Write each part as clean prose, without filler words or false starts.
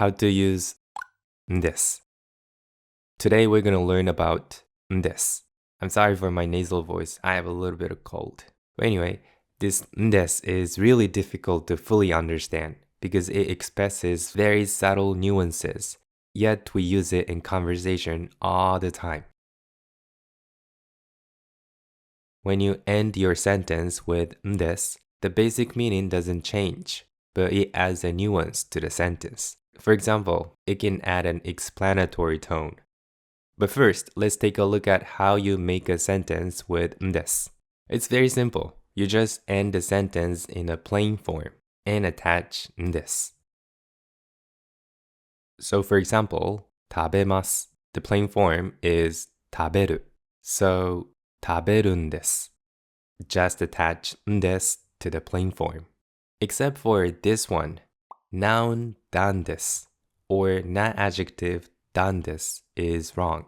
how to use んです. Today we're going to learn about んです. I'm sorry for my nasal voice. I have a little bit of cold. But anyway, this んです is really difficult to fully understand because it expresses very subtle nuances, yet we use it in conversation all the time. When you end your sentence with んです, the basic meaning doesn't change, but it adds a nuance to the sentence. For example, it can add an explanatory tone. But first, let's take a look at how you make a sentence with んです. It's very simple. You just end the sentence in a plain form and attach んです. So for example, 食べます. The plain form is 食べる. So 食べるんです. Just attach んです to the plain form. Except for this one, noun なんです or not adjective なんです is wrong.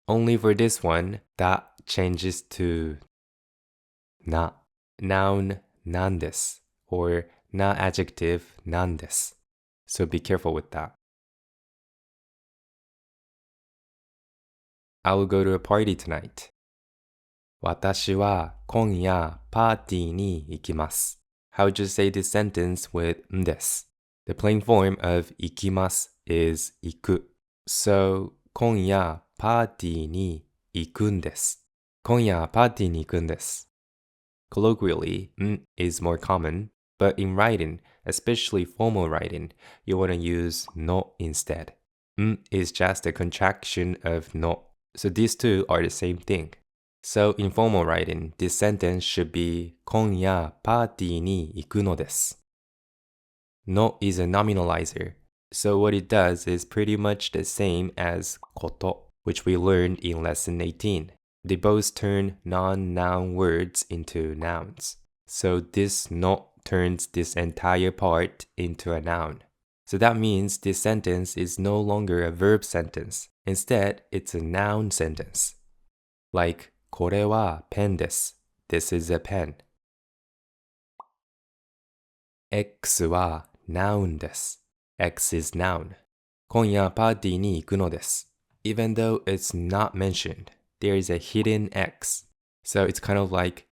Only for this one, that changes to な. Noun なんです or not adjective なんです. So be careful with that. I will go to a party tonight. 私は今夜パーティーに行きます. How would you say this sentence with んです? The plain form of 行きます is 行く. So 今夜パーティーに行くんです. 今夜パーティーに行くんです. Colloquially, ん is more common, but in writing, especially formal writing, you want to use の instead. ん is just a contraction of の. So these two are the same thing. So in formal writing, this sentence should be 今夜パーティーに行くのです. の is a nominalizer. So what it does is pretty much the same as こと, which we learned in lesson 18. They both turn non-noun words into nouns. So this の turns this entire part into a noun. So that means this sentence is no longer a verb sentence. Instead, it's a noun sentence. Like これはペンです. This is a pen. X は noun です. X is noun. 今夜パーティーに行くのです. Even though it's not mentioned, there is a hidden X. So it's kind of like,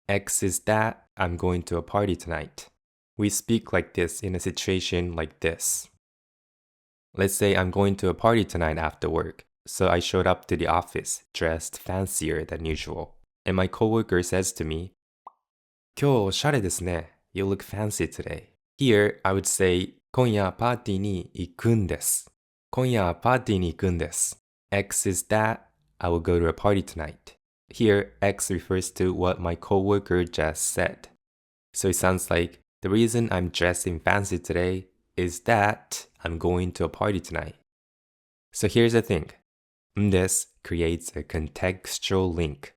X is that, I'm going to a party tonight. We speak like this in a situation like this. Let's say I'm going to a party tonight after work. So I showed up to the office dressed fancier than usual. And my coworker says to me, 今日おしゃれですね. You look fancy today. Here, I would say, 今夜パーティーに行くんです. 今夜パーティーに行くんです. X is that, I will go to a party tonight. Here, X refers to what my coworker just said. So it sounds like, the reason I'm dressing fancy today is that I'm going to a party tonight. So here's the thing. んです creates a contextual link.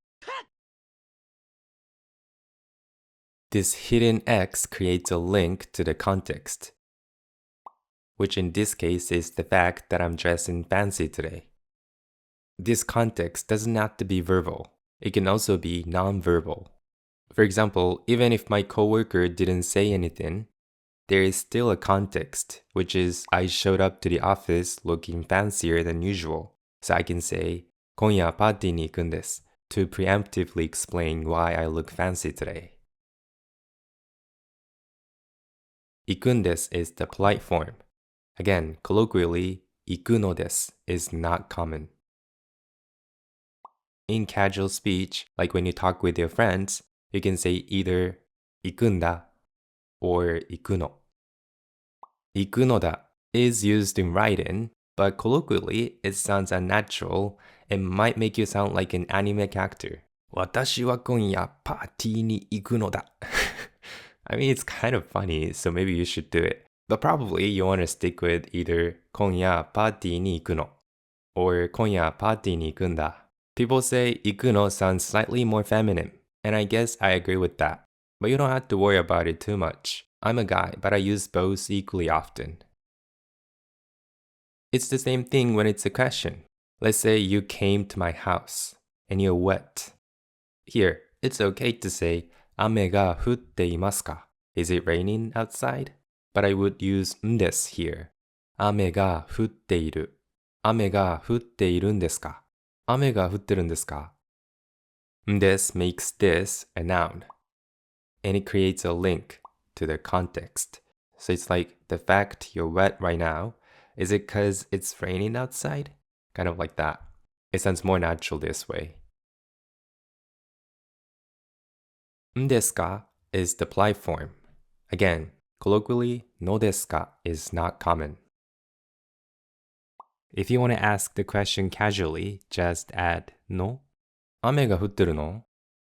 This hidden X creates a link to the context, which in this case is the fact that I'm dressing fancy today. This context doesn't have to be verbal. It can also be non-verbal. For example, even if my coworker didn't say anything, there is still a context, which is I showed up to the office looking fancier than usual. So I can say, 今夜パーティーに行くんです to preemptively explain why I look fancy today. 行くんです is the polite form. Again, colloquially, 行くのです is not common. In casual speech, like when you talk with your friends, you can say either 行くんだ or 行くの. 行くのだ is used in writing, but colloquially, it sounds unnatural and might make you sound like an anime character. 私は今夜パーティーに行くのだ. I mean, it's kind of funny, so maybe you should do it. But probably you want to stick with either 今夜パーティーに行くの or 今夜パーティーに行くんだ. People say 行くの sounds slightly more feminine, and I guess I agree with that. But you don't have to worry about it too much. I'm a guy, but I use both equally often. It's the same thing when it's a question. Let's say you came to my house, and you're wet. Here, it's okay to say 雨が降っていますか? Is it raining outside? But I would use んです here. 雨が降っている。雨が降っているんですか？雨が降ってるんですか？This makes this a noun, and it creates a link to the context. So it's like the fact you're wet right now, is it because it's raining outside? Kind of like that. It sounds more natural this way. んですか is the polite form. Again, colloquially, のですか is not common. If you want to ask the question casually, just add の。雨が降ってるの?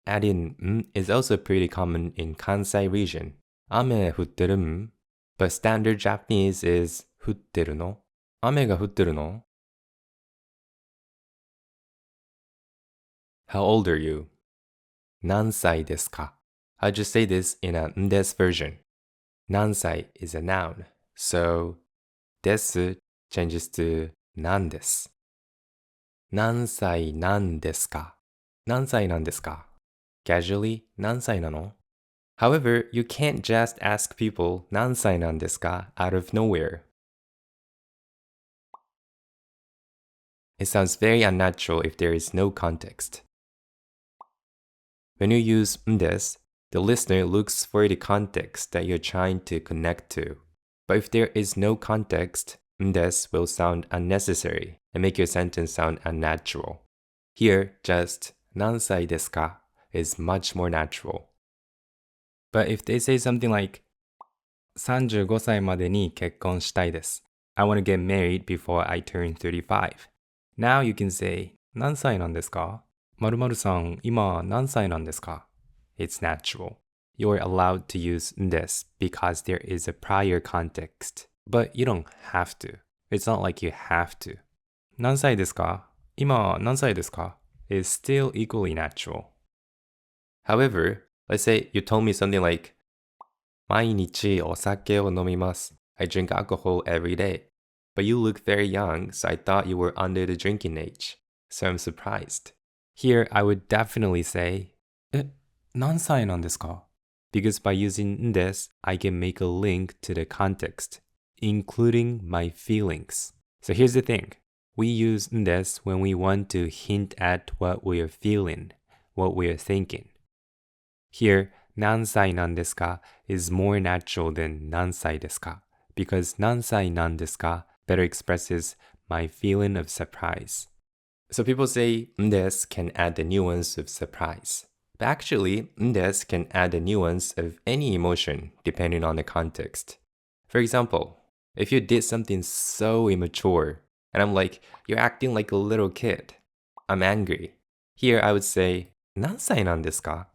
Adding ん is also pretty common in Kansai region. 雨降ってるん? But standard Japanese is 降ってるの? 雨が降ってるの? How old are you? 何歳ですか? I'll just say this in a んです version. 何歳 is a noun, so です changes to なんです。何歳なんですか? 何歳なんですか? Casually, 何歳なの? However, you can't just ask people 何歳なんですか out of nowhere. It sounds very unnatural if there is no context. When you use んです, the listener looks for the context that you're trying to connect to. But if there is no context, んです will sound unnecessary and make your sentence sound unnatural. Here, just 何歳ですか is much more natural. But if they say something like 35歳までに結婚したいです. I want to get married before I turn 35. Now you can say 何歳なんですか? 〇〇さん、今何歳なんですか? It's natural. You're allowed to use です because there is a prior context. But you don't have to. It's not like you have to. 何歳ですか? 今何歳ですか? is still equally natural. However, let's say you told me something like 毎日お酒を飲みます. I drink alcohol every day. But you look very young, so I thought you were under the drinking age. So I'm surprised. Here, I would definitely say, 何歳なんですか? Because by using です, I can make a link to the context, including my feelings. So here's the thing. We use です when we want to hint at what we are feeling, what we are thinking. Here, 何歳なんですか is more natural than 何歳ですか because 何歳なんですか better expresses my feeling of surprise. So people say んです can add the nuance of surprise. But actually, んです can add the nuance of any emotion depending on the context. For example, if you did something so immature, and I'm like, you're acting like a little kid, I'm angry. Here I would say, 何歳なんですか?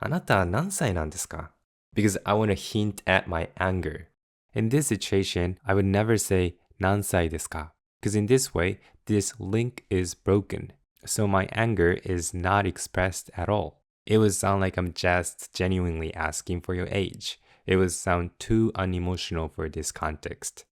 あなた何歳なんですか? Because I want to hint at my anger. In this situation, I would never say 何歳ですか? Because in this way, this link is broken. So my anger is not expressed at all. It would sound like I'm just genuinely asking for your age. It would sound too unemotional for this context.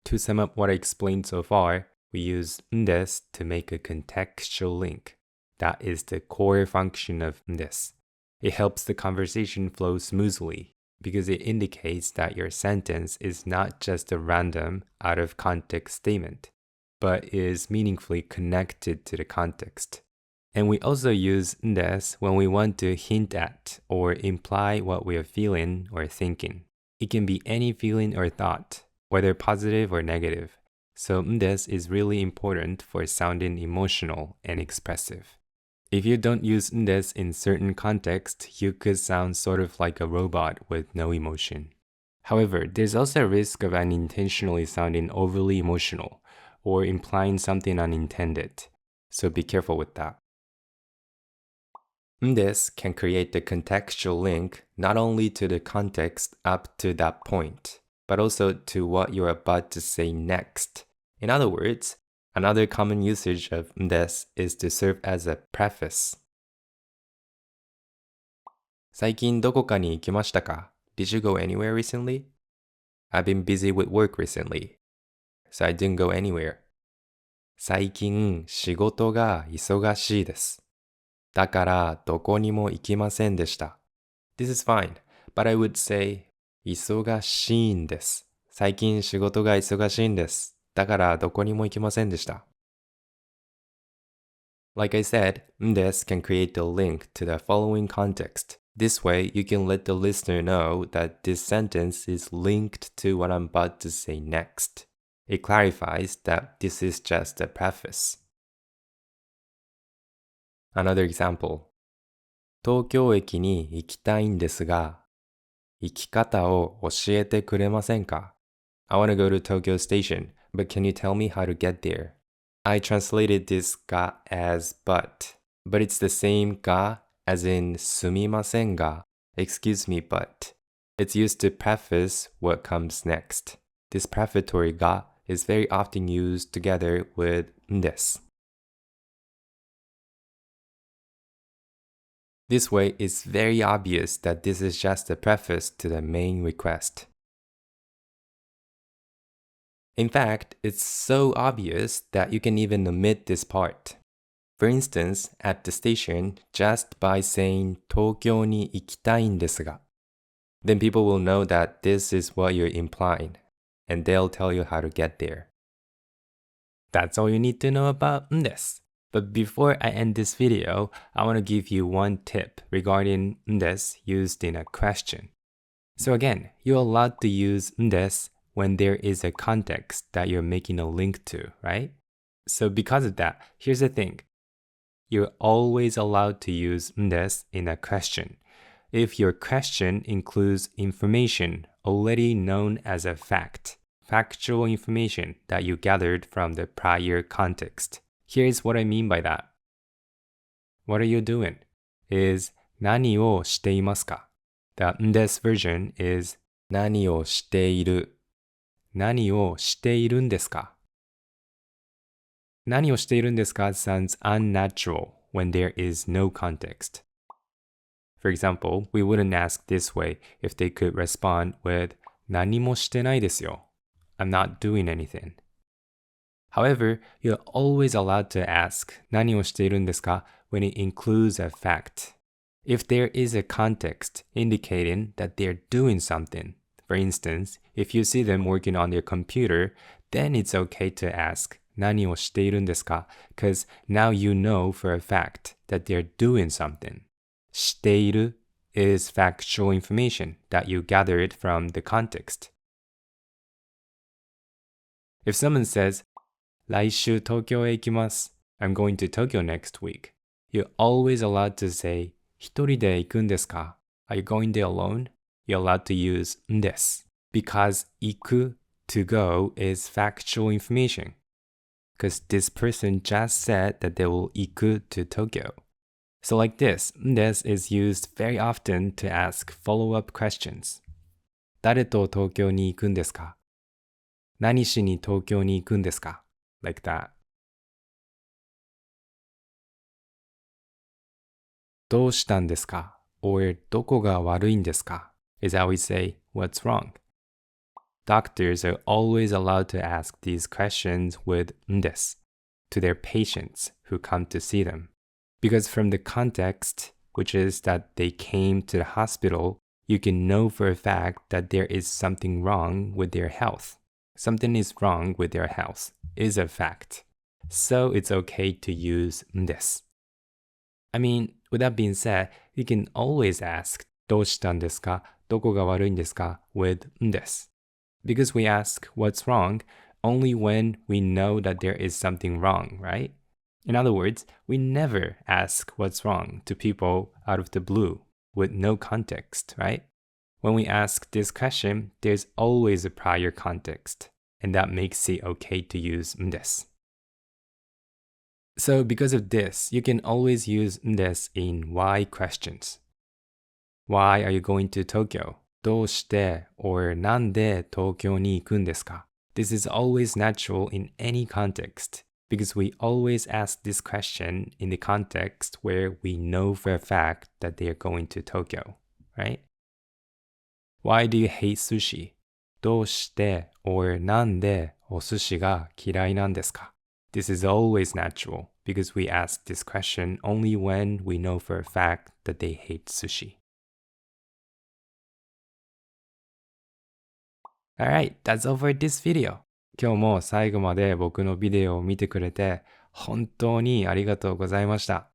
To sum up what I explained so far, we use んです to make a contextual link. That is the core function of んです. It helps the conversation flow smoothly because it indicates that your sentence is not just a random, out of context statement, but is meaningfully connected to the context. And we also use んです when we want to hint at or imply what we are feeling or thinking. It can be any feeling or thought, whether positive or negative. So んです is really important for sounding emotional and expressive. If you don't use んです in certain contexts, you could sound sort of like a robot with no emotion. However, there's also a risk of unintentionally sounding overly emotional or implying something unintended. So be careful with that. んです can create the contextual link not only to the context up to that point, but also to what you're about to say next. In other words, another common usage of んです is to serve as a preface. 最近どこかに行きましたか? Did you go anywhere recently? I've been busy with work recently, so I didn't go anywhere. 最近仕事が忙しいです。だからどこにも行きませんでした。This is fine, but I would say 忙しいんです.最近仕事が忙しいんです。だからどこにも行きませんでした。Like I said, this can create a link to the following context. This way, you can let the listener know that this sentence is linked to what I'm about to say next. It clarifies that this is just a preface. Another example. 東京駅に行きたいんですが、行き方を教えてくれませんか? I want to go to Tokyo Station, but can you tell me how to get there? I translated this ga as but it's the same ga as in すみませんが, excuse me but. It's used to preface what comes next. This prefatory ga is very often used together with です. This way, it's very obvious that this is just a preface to the main request. In fact, it's so obvious that you can even omit this part. For instance, at the station, just by saying 東京に行きたいんですが, then people will know that this is what you're implying, and they'll tell you how to get there. That's all you need to know about です. But before I end this video, I want to give you one tip regarding です used in a question. So again, you're allowed to use です when there is a context that you're making a link to, right? So because of that, here's the thing. You're always allowed to use です in a question if your question includes information already known as a fact, factual information that you gathered from the prior context. Here's what I mean by that. What are you doing? Is 何をしていますか? The です version is 何をしている。何をしているんですか? 何をしているんですか sounds unnatural when there is no context. For example, we wouldn't ask this way if they could respond with 何もしてないですよ. I'm not doing anything. However, you're always allowed to ask 何をしているんですか when it includes a fact. If there is a context indicating that they're doing something, for instance, if you see them working on their computer, then it's okay to ask 何をしているんですか because now you know for a fact that they're doing something. している is factual information that you gathered from the context. If someone says, 来週東京へ行きます. I'm going to Tokyo next week. You're always allowed to say, 一人で行くんですか? Are you going there alone? You're allowed to use です because 行く to go is factual information. Because this person just said that they will 行く to Tokyo. So like this, です is used very often to ask follow-up questions. 誰と東京に行くんですか? 何しに東京に行くんですか? Like that. どうしたんですか? Or どこが悪いんですか? is how we say, what's wrong? Doctors are always allowed to ask these questions with です to their patients who come to see them. Because from the context, which is that they came to the hospital, you can know for a fact that there is something wrong with their health. Something is wrong with their health is a fact. So it's okay to use です. I mean, with that being said, you can always ask どうしたんですか? どこが悪いんですか? with です. Because we ask what's wrong only when we know that there is something wrong, right? In other words, we never ask what's wrong to people out of the blue with no context, right? When we ask this question, there's always a prior context, and that makes it okay to use です. So because of this, you can always use です in why questions. Why are you going to Tokyo? どうして or なんで東京に行くんですか? This is always natural in any context because we always ask this question in the context where we know for a fact that they are going to Tokyo, right? Why do you hate sushi? どうして or なんでお寿司が嫌いなんですか? This is always natural because we ask this question only when we know for a fact that they hate sushi. Alright, that's all for this video. 今日も最後まで僕のビデオを見てくれて本当にありがとうございました。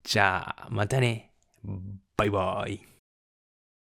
じゃあ、またね。バイバイ。